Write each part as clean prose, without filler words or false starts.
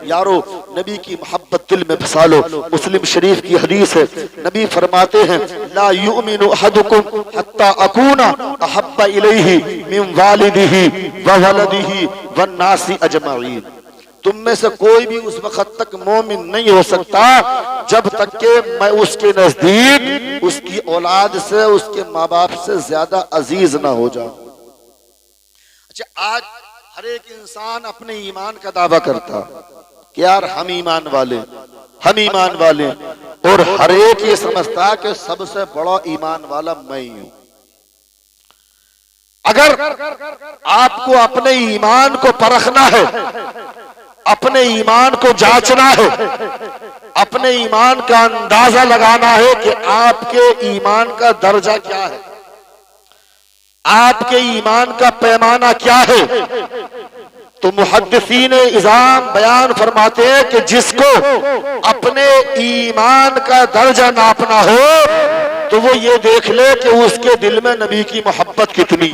یارو نبی کی محبت دل میں بسا لو۔ مسلم شریف کی حدیث ہے، نبی فرماتے ہیں لا یؤمن احدکم حتی اکون احب الیہ من والدہ وولدہ والناس اجمعین۔ تم میں سے کوئی بھی اس وقت تک مومن نہیں ہو سکتا جب تک کہ میں اس کے نزدیک اس کی اولاد سے، اس کے ماں باپ سے زیادہ عزیز نہ ہو جاؤں۔ اچھا، آج ہر ایک انسان اپنے ایمان کا دعویٰ کرتا کہ یار ہم ایمان والے، اور ہر ایک یہ سمجھتا کہ سب سے بڑا ایمان والا میں ہی ہوں۔ اگر آپ کو اپنے ایمان کو پرکھنا ہے، اپنے ایمان کو جانچنا ہے، اپنے ایمان کا اندازہ لگانا ہے کہ آپ کے ایمان کا درجہ کیا ہے، آپ کے ایمان کا پیمانہ کیا ہے، تو محدثین اعظام بیان فرماتے ہیں کہ جس کو اپنے ایمان کا درجہ ناپنا ہو تو وہ یہ دیکھ لے کہ اس کے دل میں نبی کی محبت کتنی۔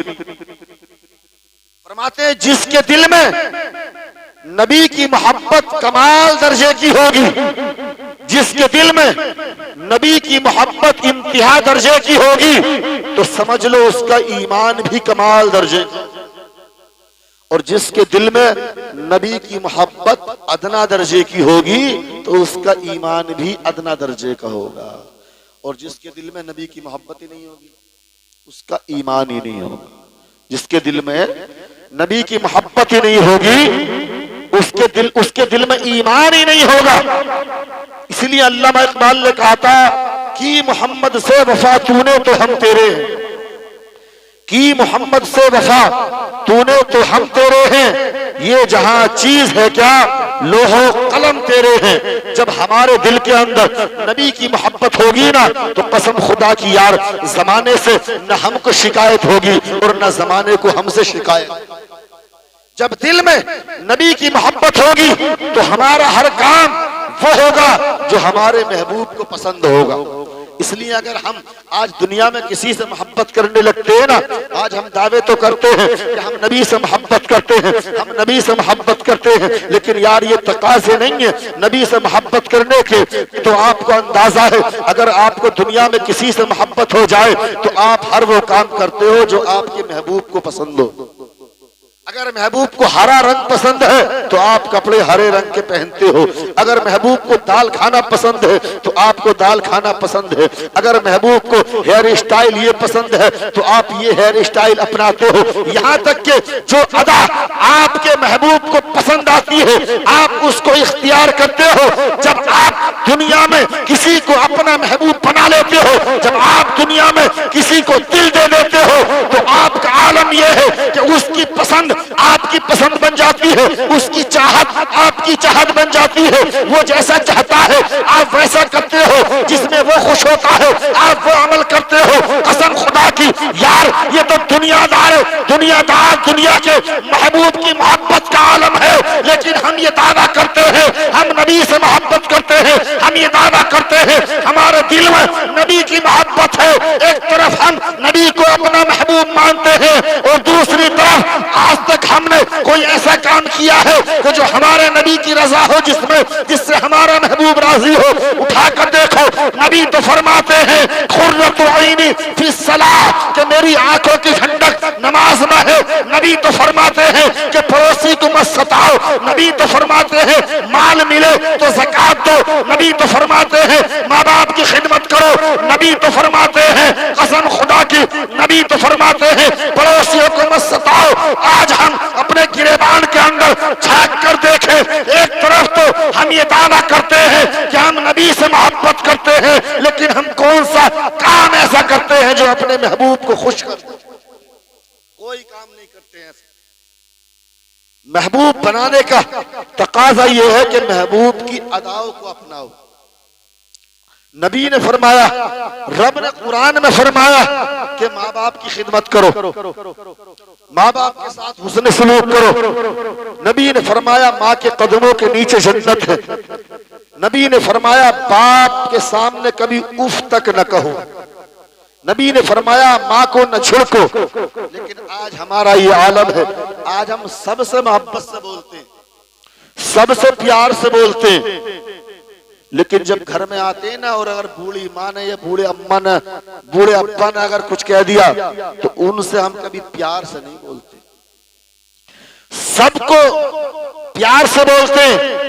فرماتے ہیں جس کے دل میں نبی کی محبت کمال درجے کی ہوگی، جس کے دل میں نبی کی محبت انتہا درجے کی ہوگی، تو سمجھ لو اس کا ایمان بھی کمال درجے کا، اور جس کے دل میں نبی کی محبت ادنا درجے کی ہوگی تو اس کا ایمان بھی ادنا درجے کا ہوگا، اور جس کے دل میں نبی کی محبت ہی نہیں ہوگی اس کا ایمان ہی نہیں ہوگا۔ جس کے دل میں نبی کی محبت ہی نہیں ہوگی اس کے دل میں ایمان ہی نہیں ہوگا۔ اس لیے علامہ اقبال نے کہا تھا کی محمد سے وفا تو نے تو ہم تیرے ہیں، کی محمد سے وفا تو نے تو ہم تیرے ہیں، یہ جہاں چیز ہے کیا لوح و قلم تیرے ہیں۔ جب ہمارے دل کے اندر نبی کی محبت ہوگی نا تو قسم خدا کی یار زمانے سے نہ ہم کو شکایت ہوگی اور نہ زمانے کو ہم سے شکایت۔ جب دل میں نبی کی محبت ہوگی تو ہمارا ہر کام وہ ہوگا جو ہمارے محبوب کو پسند ہوگا۔ اس لیے اگر ہم آج دنیا میں کسی سے محبت کرنے لگتے ہیں نا، آج ہم دعوے تو کرتے ہیں کہ ہم نبی سے محبت کرتے ہیں، ہم نبی سے محبت کرتے ہیں، لیکن یار یہ تقاضے نہیں ہیں نبی سے محبت کرنے کے۔ تو آپ کو اندازہ ہے اگر آپ کو دنیا میں کسی سے محبت ہو جائے تو آپ ہر وہ کام کرتے ہو جو آپ کے محبوب کو پسند ہو۔ اگر محبوب کو ہرا رنگ پسند ہے تو آپ کپڑے ہرے رنگ کے پہنتے ہو، اگر محبوب کو دال کھانا پسند ہے تو آپ کو دال کھانا پسند ہے، اگر محبوب کو ہیئر اسٹائل یہ پسند ہے تو آپ یہ ہیئر اسٹائل اپناتے ہو، یہاں تک کہ جو ادا آپ کے محبوب کو پسند آتی ہے آپ اس کو اختیار کرتے ہو۔ جب آپ دنیا میں کسی کو اپنا محبوب بنا لیتے ہو، جب آپ دنیا میں کسی کو دل دے دیتے ہو تو آپ کا عالم یہ ہے کہ اس کی پسند آپ کی پسند بن جاتی ہے، اس کی چاہت آپ کی چاہت بن جاتی ہے، وہ جیسا چاہتا ہے آپ ویسا کرتے ہو، جس میں وہ خوش ہوتا ہے آپ وہ عمل کرتے ہو۔ قسم خدا کی یار یہ تو دنیا دار دنیا کے محبوب کی محبت کا عالم ہے، لیکن ہم یہ دعویٰ کرتے ہیں ہم نبی سے محبت کرتے ہیں، ہم یہ دعویٰ کرتے ہیں ہمارے دل میں نبی کی محبت ہے۔ ایک طرف ہم نبی کو اپنا محبوب مانتے ہیں اور دوسری طرف آج تک ہم نے کوئی ایسا کام کیا ہے کہ جو ہمارے نبی کی رضا ہو، جس سے ہمارا محبوب راضی ہو؟ اٹھا کر دیکھو، نبی تو فرماتے ہیں قرۃ عینی فی الصلاۃ کہ میری آنکھوں کی ٹھنڈک نماز میں ہے۔ نبی تو فرماتے ہیں کہ پڑوسی کو مت ستاؤ، نبی تو فرماتے ہیں مال ملے تو زکات دو، نبی تو فرماتے ہیں ماں باپ کی خدمت کرو، نبی تو فرماتے ہیں قسم خدا کی نبی تو فرماتے ہیں پڑوسیوں کو مت ستاؤ۔ آج ہم اپنے گریبان کے اندر جھانک کر دیکھیں، ایک طرف تو ہم یہ دعویٰ کرتے ہیں کہ ہم نبی سے محبت کرتے ہیں، لیکن ہم کون سا کام ایسا کرتے ہیں جو اپنے محبوب کو خوش کرتے ہیں؟ کوئی کام نہیں کرتے ہیں۔ محبوب بنانے کا تقاضا یہ ہے کہ محبوب کی اداؤں کو اپناؤ۔ نبی نے فرمایا، رب نے قرآن میں فرمایا کہ ماں باپ کی خدمت کرو، ماں باپ کے ساتھ حسن سلوک کرو۔ نبی نے فرمایا ماں کے قدموں کے نیچے جنت ہے۔ نبی نے فرمایا باپ کے سامنے کبھی اف تک نہ کہو۔ نبی نے فرمایا ماں کو نہ چھڑکو۔ لیکن آج ہمارا یہ عالم ہے، آج ہم سب سے محبت سے بولتے ہیں، سب سے پیار سے بولتے ہیں، لیکن جب گھر میں آتے ہیں نا اور اگر بوڑھی ماں نے یا بوڑھے اماں نے بوڑھے ابا نے اگر کچھ کہہ دیا تو ان سے ہم کبھی پیار سے نہیں بولتے، سب کو پیار سے بولتے ہیں،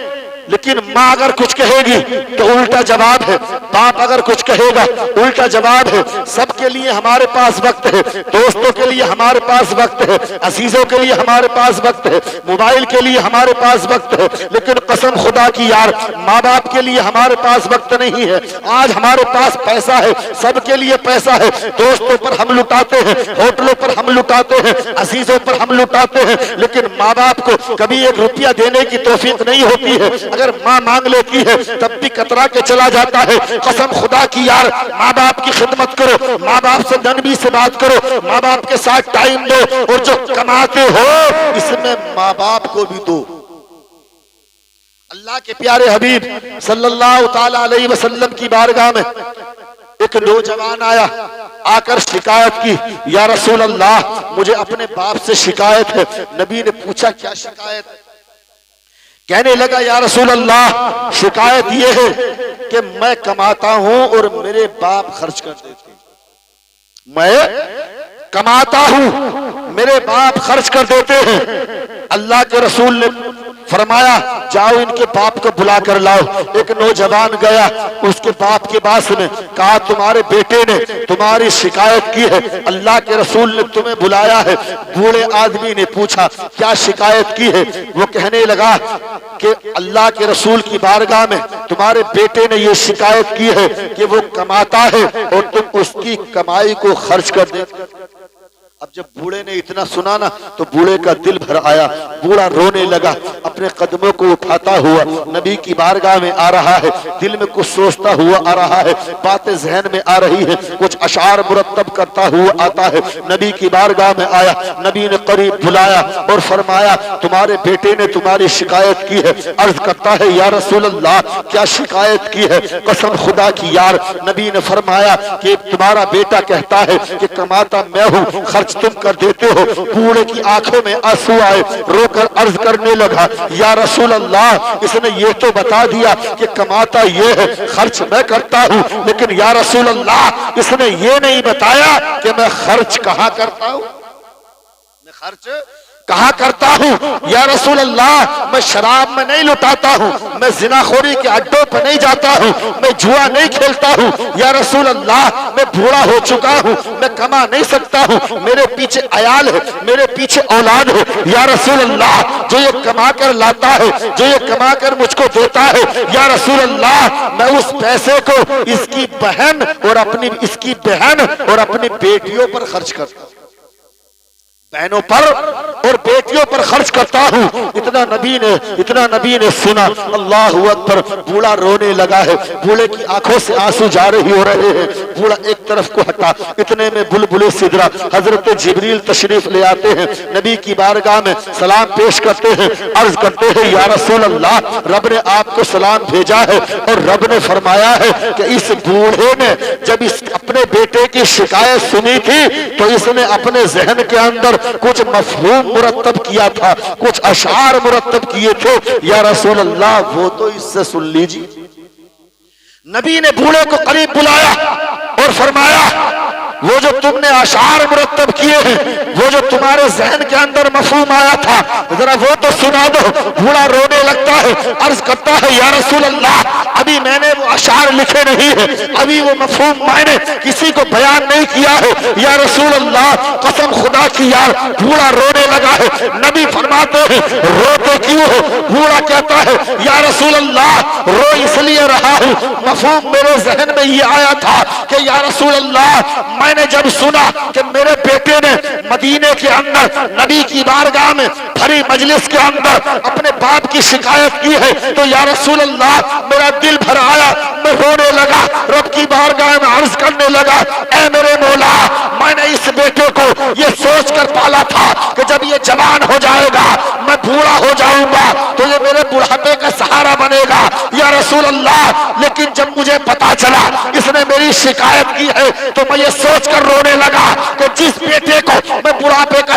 لیکن ماں اگر کچھ کہے گی تو الٹا جواب ہے، باپ اگر کچھ کہے گا الٹا جواب ہے۔ سب کے لیے ہمارے پاس وقت ہے، دوستوں کے لیے ہمارے پاس وقت ہے، عزیزوں کے لیے ہمارے پاس وقت ہے، موبائل کے لیے ہمارے پاس وقت ہے، لیکن قسم خدا کی یار ماں باپ کے لیے ہمارے پاس وقت نہیں ہے۔ آج ہمارے پاس پیسہ ہے، سب کے لیے پیسہ ہے، دوستوں پر ہم لٹاتے ہیں، ہوٹلوں پر ہم لٹاتے ہیں، عزیزوں پر ہم لٹاتے ہیں، لیکن ماں باپ کو کبھی ایک روپیہ دینے کی توفیق نہیں ہوتی ہے۔ اگر ماں مانگ لیتی ہے تب بھی کترا کے چلا جاتا ہے۔ قسم خدا کی یار ماں باپ کی خدمت کرو، ماں باپ سے نرمی سے بات کرو، ماں باپ کے ساتھ ٹائم دو، اور جو کماتے ہو اس میں ماں باپ کو بھی دو۔ اللہ کے پیارے حبیب صلی اللہ تعالی علیہ وسلم کی بارگاہ میں ایک نوجوان آیا، آ کر شکایت کی، یا رسول اللہ مجھے اپنے باپ سے شکایت ہے۔ نبی نے پوچھا کیا شکایت؟ کہنے لگا یا رسول اللہ شکایت یہ ہے کہ میں کماتا ہوں اور میرے باپ خرچ کر دیتے ہیں، میں کماتا ہوں میرے باپ خرچ کر دیتے ہیں۔ اللہ کے رسول نے فرمایا جاؤ ان کے باپ کو بلا کر لاؤ۔ ایک نوجوان گیا، اس کے باپ کے پاس میں کہا تمہارے بیٹے نے تمہاری شکایت کی ہے، اللہ کے رسول نے تمہیں بلایا ہے۔ بوڑھے آدمی نے پوچھا کیا شکایت کی ہے؟ وہ کہنے لگا کہ اللہ کے رسول کی بارگاہ میں تمہارے بیٹے نے یہ شکایت کی ہے کہ وہ کماتا ہے اور تم اس کی کمائی کو خرچ کر دیتے۔ اب جب بوڑھے نے اتنا سنا نا تو بوڑھے کا دل بھر آیا، بوڑھا رونے لگا، اپنے قدموں کو اٹھاتا ہوا نبی کی بارگاہ میں آ رہا ہے، دل میں کچھ سوچتا ہوا آ رہا ہے، باتیں ذہن میں آ رہی ہیں، کچھ اشعار مرتب کرتا ہوا آتا ہے۔ نبی کی بارگاہ میں آیا، نبی نے قریب بلایا اور فرمایا تمہارے بیٹے نے تمہاری شکایت کی ہے۔ عرض کرتا ہے یا رسول اللہ کیا شکایت کی ہے؟ قسم خدا کی یار نبی نے فرمایا کہ تمہارا بیٹا کہتا ہے کہ کماتا میں ہوں خرچ تم کر دیتے ہو۔ بوڑھے کی آنکھوں میں آنسو آئے، رو کر عرض کرنے لگا یا رسول اللہ اس نے یہ تو بتا دیا کہ کماتا یہ ہے خرچ میں کرتا ہوں، لیکن یا رسول اللہ اس نے یہ نہیں بتایا کہ میں خرچ کہاں کرتا ہوں، میں خرچ کہاں کرتا ہوں۔ یا رسول اللہ میں شراب میں نہیں لٹاتا ہوں، میں زنا خوری کے اڈوں پہ نہیں جاتا ہوں، میں جوا نہیں کھیلتا ہوں۔ یا رسول اللہ میں بوڑھا ہو چکا ہوں، میں کما نہیں سکتا ہوں، میرے پیچھے عیال ہے، میرے پیچھے اولاد ہے۔ یا رسول اللہ جو یہ کما کر لاتا ہے، جو یہ کما کر مجھ کو دیتا ہے، یا رسول اللہ میں اس پیسے کو اس کی بہن اور اپنی بیٹیوں پر خرچ کرتا ہوں، بہنوں پر اور بیٹیوں پر خرچ کرتا ہوں۔ اتنا نبی نے سنا، اللہ اکبر، بوڑھا رونے لگا ہے، بوڑھے کی آنکھوں سے آنسو جاری ہو رہے ہیں، بوڑھا ایک طرف کو ہٹا، اتنے میں بلبل سدرا حضرت جبریل تشریف لے آتے ہیں، نبی کی بارگاہ میں سلام پیش کرتے ہیں، عرض کرتے ہیں یا رسول اللہ رب نے آپ کو سلام بھیجا ہے، اور رب نے فرمایا ہے کہ اس بوڑھے نے جب اس اپنے بیٹے کی شکایت سنی تھی تو اس نے اپنے ذہن کے اندر کچھ مفہوم مرتب کیا تھا، کچھ اشعار مرتب کیے تھے، یا رسول اللہ وہ تو اس سے سن لیجیے۔ نبی نے بوڑھے کو قریب بلایا اور فرمایا وہ جو تم نے اشعار مرتب کیے ہیں، وہ جو تمہارے ذہن کے اندر مفہوم آیا تھا، ذرا وہ تو سنا دو۔ بوڑھا رونے لگتا ہے، عرض کرتا ہے یا رسول اللہ ابھی میں نے وہ اشعار لکھے نہیں ہیں، ابھی وہ مفہوم میں نے کسی کو بیان نہیں کیا ہے، یا رسول اللہ قسم خدا کی یار بوڑھا رونے لگا ہے۔ نبی فرماتے ہیں روتے کیوں ہو؟ بوڑھا کہتا ہے یا رسول اللہ رو اس لیے رہا ہوں، مفہوم میرے ذہن میں یہ آیا تھا کہ یا رسول اللہ میں نے جب سنا کہ میرے بیٹے نے مدینے کے اندر نبی کی بارگاہ میں بھری مجلس کے اندر اپنے باپ کی شکایت کی ہے تو یا رسول اللہ میرا دل بھر آیا، میں رونے لگا، رب کی بارگاہ میں عرض کرنے لگا اے میرے مولا میں نے اس بیٹے کو یہ سوچ کر پالا تھا کہ جب یہ جوان ہو جائے گا میں بوڑھا ہو جاؤں گا تو یہ میرے بڑھاپے کا سہارا بنے گا یا رسول اللہ، لیکن جب مجھے پتا چلا اس نے میری شکایت کی ہے تو میں یہ سوچ کر رونے لگا کہ جس بیٹے کو میں بڑھاپے کا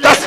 10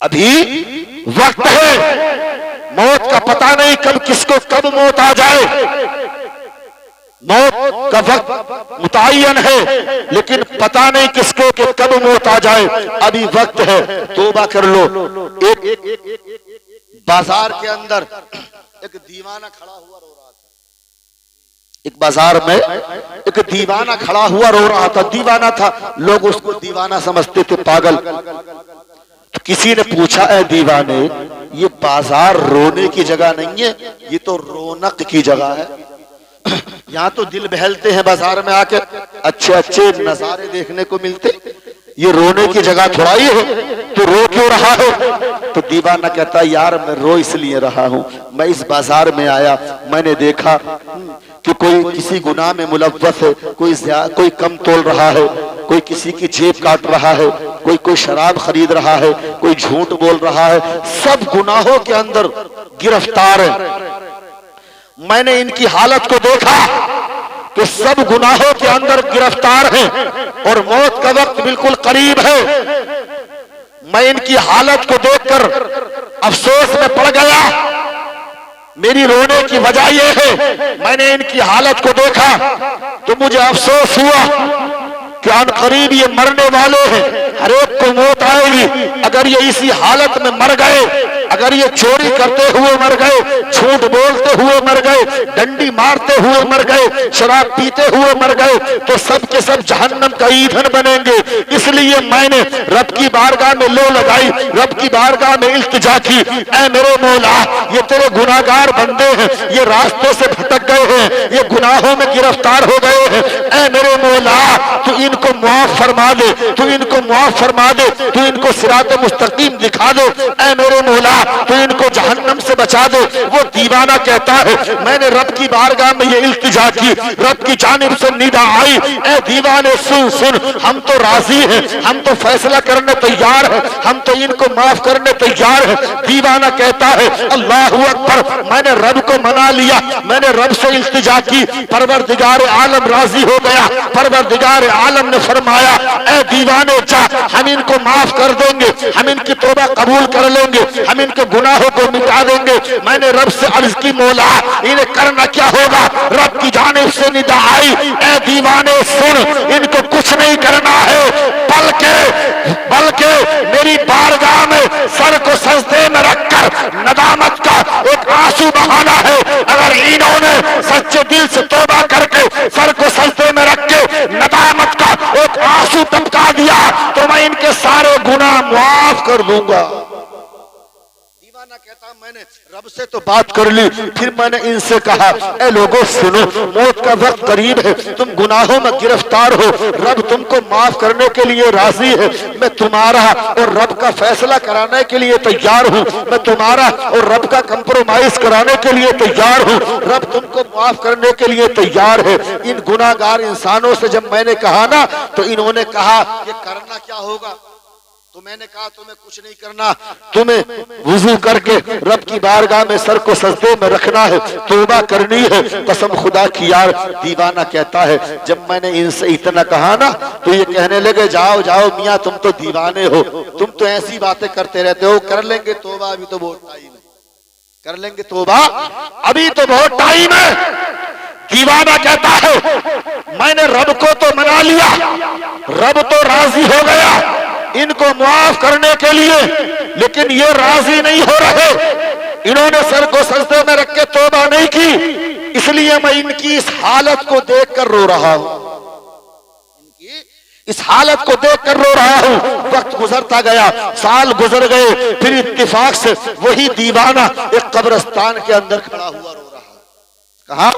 ابھی وقت ہے، موت کا پتہ نہیں کب کس کو کب موت آ جائے، موت کا وقت متعین ہے لیکن پتہ نہیں کس کو کہ کب موت آ جائے، ابھی وقت ہے، توبہ کر لو۔ ایک بازار کے اندر ایک دیوانہ کھڑا ہوا رو رہا تھا، ایک بازار میں ایک دیوانہ کھڑا ہوا رو رہا تھا، دیوانہ تھا، لوگ اس کو دیوانہ سمجھتے تھے، پاگل۔ تو کسی نے پوچھا، اے دیوانے، یہ بازار رونے کی جگہ نہیں ہے، یہ تو رونق کی جگہ ہے، یہاں تو دل بہلتے ہیں بازار میں آ کے، اچھے اچھے نظارے دیکھنے کو ملتے، یہ رونے کی جگہ تھوڑا ہی ہے، تو رو کیوں رہا ہے؟ تو دیوانہ کہتا ہے، یار میں رو اس لیے رہا ہوں، میں اس بازار میں آیا، میں نے دیکھا کہ کوئی کسی گناہ میں ملوث ہے، کوئی کم تول رہا ہے، کوئی کسی کی جیب کاٹ رہا ہے، کوئی شراب خرید رہا ہے، کوئی جھوٹ بول رہا ہے، سب گناہوں کے اندر گرفتار ہے۔ میں نے ان کی حالت کو دیکھا کہ سب گناہوں کے اندر گرفتار ہیں اور موت کا وقت بالکل قریب ہے۔ میں ان کی حالت کو دیکھ کر افسوس میں پڑ گیا۔ میری رونے کی وجہ یہ ہے، میں نے ان کی حالت کو دیکھا تو مجھے افسوس ہوا کہ ان قریب یہ مرنے والے ہیں، ہر ایک کو موت آئے گی۔ اگر یہ اسی حالت میں مر گئے، اگر یہ چوری کرتے ہوئے مر گئے، جھوٹ بولتے ہوئے مر گئے، ڈنڈی مارتے ہوئے مر گئے، شراب پیتے ہوئے مر گئے، تو سب کے سب جہنم کا ایندھن بنیں گے۔ اس لیے میں نے رب کی بارگاہ میں لو لگائی، رب کی بارگاہ میں التجا کی، اے میرے مولا، یہ تیرے گناہگار بندے ہیں، یہ راستے سے بھٹک گئے ہیں، یہ گناہوں میں گرفتار ہو گئے ہیں، اے میرے مولا تو ان کو معاف فرما دے، تو ان کو معاف فرما دے، تو ان کو صراط مستقیم دکھا دے، اے میرے مولا تو ان کو جہنم سے بچا دے۔ وہ دیوانہ کہتا ہے، میں نے رب کی بارگاہ میں یہ التجا کی، رب کی جانب سے ندا آئی، اے دیوانے سن سن، ہم تو راضی ہیں، ہم تو فیصلہ کرنے تیار ہیں، ہم تو ان کو معاف کرنے تیار ہیں۔ دیوانہ کہتا ہے، اللہ اکبر، میں نے رب کو منا لیا، میں نے رب سے التجا کی، پروردگار عالم راضی ہو گیا، پروردگار عالم نے فرمایا، اے دیوانے جا، ہم ان کو معاف کر دیں گے، ہم ان کی توبہ قبول کر لیں گے، ہم ان کے گناہوں کو مٹا دیں گے۔ میں نے رب سے عرض کی، مولا انہیں کرنا کیا ہوگا؟ رب کی جانب سے ندا آئی، اے دیوانے سن، ان کو کچھ نہیں کرنا ہے، بلکہ میری بارگاہ میں سر کو سجدے میں رکھ کر ندامت کا ایک آنسو بہانا ہے۔ اگر انہوں نے سچے دل سے توبہ کر کے سر کو سجدے میں رکھ کے ندامت کا ایک آنسو ٹپکا دیا تو میں ان کے سارے گناہ معاف کر دوں گا۔ دیوانہ کہتا، میں نے رب سے تو بات کر لی، پھر میں نے ان سے کہا، اے لوگوں سنو، موت کا وقت قریب ہے، تم گناہوں میں گرفتار ہو، رب تم کو معاف کرنے کے لیے راضی ہے، میں تمہارا اور رب کا فیصلہ کرانے کے لیے تیار ہوں، میں تمہارا اور رب کا کمپرومائز کرانے کے لیے تیار ہوں، رب تم کو معاف کرنے کے لیے تیار ہے۔ ان گناہگار انسانوں سے جب میں نے کہا نا تو انہوں نے کہا کہ کرنا کیا ہوگا؟ تو میں نے کہا تمہیں کچھ نہیں کرنا، تمہیں وضو کر کے رب کی بارگاہ میں سر کو سجدے میں رکھنا ہے، توبہ کرنی ہے، قسم خدا کی یار۔ دیوانہ کہتا ہے، جب میں نے ان سے اتنا کہا نا تو یہ کہنے لگے، جاؤ جاؤ میاں تم تو دیوانے ہو، تم تو ایسی باتیں کرتے رہتے ہو، کر لیں گے توبہ، ابھی تو بہت ٹائم ہے، کر لیں گے توبہ، ابھی تو بہت ٹائم ہے۔ دیوانہ کہتا ہے، میں نے رب کو تو منا لیا، رب تو راضی ہو گیا ان کو معاف کرنے کے لیے، لیکن یہ راضی نہیں ہو رہے، انہوں نے سر کو سجدے میں رکھ کے توبہ نہیں کی، اس لیے میں ان کی اس حالت کو دیکھ کر رو رہا ہوں، اس حالت کو دیکھ کر رو رہا ہوں۔ وقت گزرتا گیا، سال گزر گئے، پھر اتفاق سے وہی دیوانہ ایک قبرستان کے اندر کھڑا ہوا رو رہا ہے۔ کہاں؟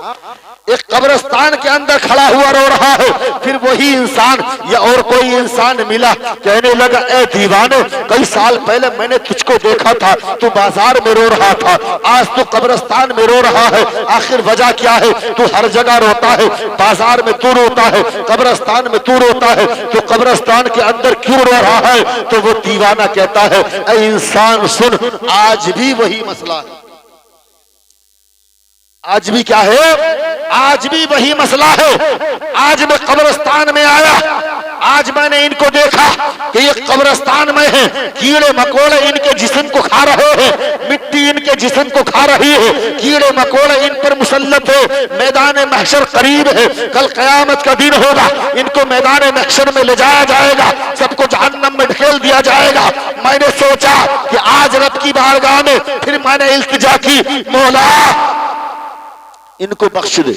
ایک قبرستان کے اندر کھڑا ہوا رو رہا ہے۔ پھر وہی انسان یا اور کوئی انسان ملا، کہنے لگا، اے دیوانے، کئی سال پہلے میں نے تجھ کو دیکھا تھا، تو بازار میں رو رہا تھا، آج تو قبرستان میں رو رہا ہے، آخر وجہ کیا ہے؟ تو ہر جگہ روتا ہے، بازار میں تو روتا ہے، قبرستان میں تو روتا ہے، تو قبرستان کے اندر کیوں رو رہا ہے؟ تو وہ دیوانہ کہتا ہے، اے انسان سن، آج بھی وہی مسئلہ ہے، آج بھی کیا ہے؟ آج بھی وہی مسئلہ ہے۔ آج میں قبرستان میں آیا، آج میں نے ان کو دیکھا کہ یہ قبرستان میں ہیں، کیڑے مکوڑے ان کے جسم کو کھا رہے ہیں، مٹی ان کے جسم کو کھا رہی ہے، کیڑے مکوڑے ان پر مسلط ہے۔ میدان محشر قریب ہے، کل قیامت کا دن ہوگا، ان کو میدان محشر میں لے جایا جائے گا، سب کو جہنم میں ڈھکیل دیا جائے گا۔ میں نے سوچا کہ آج رب کی بارگاہ میں پھر میں نے التجا کی، مولا ان کو بخش دے۔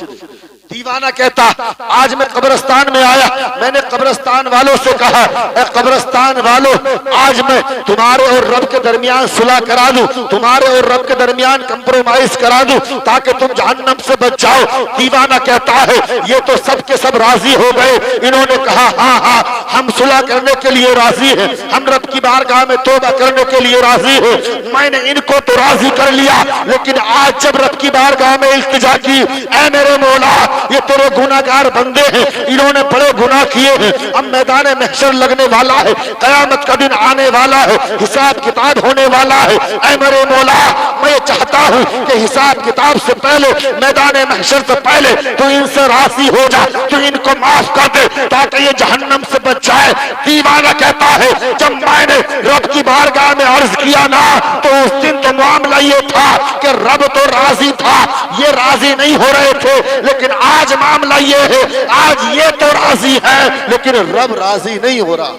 دیوانہ کہتا آج میں قبرستان میں آیا، میں نے قبرستان والوں سے کہا اے قبرستان والوں، آج میں تمہارے اور رب کے درمیان صلح کرا دوں، تمہارے اور رب کے درمیان کمپرومائز کرا دوں تاکہ تم جہنم سے بچ جاؤ۔ دیوانہ کہتا ہے یہ تو سب کے سب راضی ہو گئے، انہوں نے کہا ہاں ہاں ہم صلح کرنے کے لیے راضی ہیں، ہم رب کی بارگاہ میں توبہ کرنے کے لیے راضی ہیں۔ میں نے ان کو تو راضی کر لیا، لیکن آج جب رب کی بارگاہ میں التجا کی، اے میرے مولا یہ تیرے گناہگار بندے ہیں، انہوں نے بڑے گناہ کیے ہیں، اب میدان محشر لگنے والا ہے، قیامت کا دن آنے والا ہے، حساب کتاب ہونے والا ہے۔ اے میرے مولا میں چاہتا ہوں کہ حساب کتاب سے پہلے، میدان محشر سے پہلے تو ان سے راضی ہو جا، تو ان کو معاف کر دے تاکہ یہ جہنم سے بچ جائے۔ دیوانہ کہتا ہے جب میں نے رب کی بارگاہ میں عرض کیا نا تو اس دن تو معاملہ یہ تھا کہ رب تو راضی تھا، یہ راضی نہیں ہو رہے تھے، لیکن آج معاملہ یہ ہے آج یہ تو راضی ہے لیکن رب راضی نہیں ہو رہا۔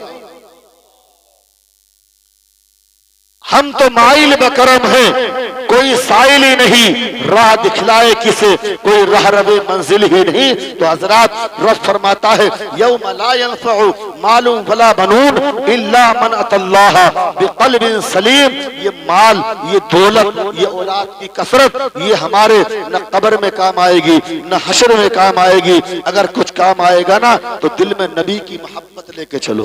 ہم تو مائل بکرم ہیں، کوئی سائل ہی نہیں، راہ دکھلائے کسے کوئی راہ رب منزل ہی نہیں۔ تو حضرات رب فرماتا ہے یوم لا ينفع مال ولا بنون الا من اتى الله بقلب سلیم۔ یہ مال، یہ دولت، یہ اولاد کی کثرت یہ ہمارے نہ قبر میں کام آئے گی نہ حشر میں کام آئے گی، اگر کچھ کام آئے گا نا تو دل میں نبی کی محبت لے کے چلو۔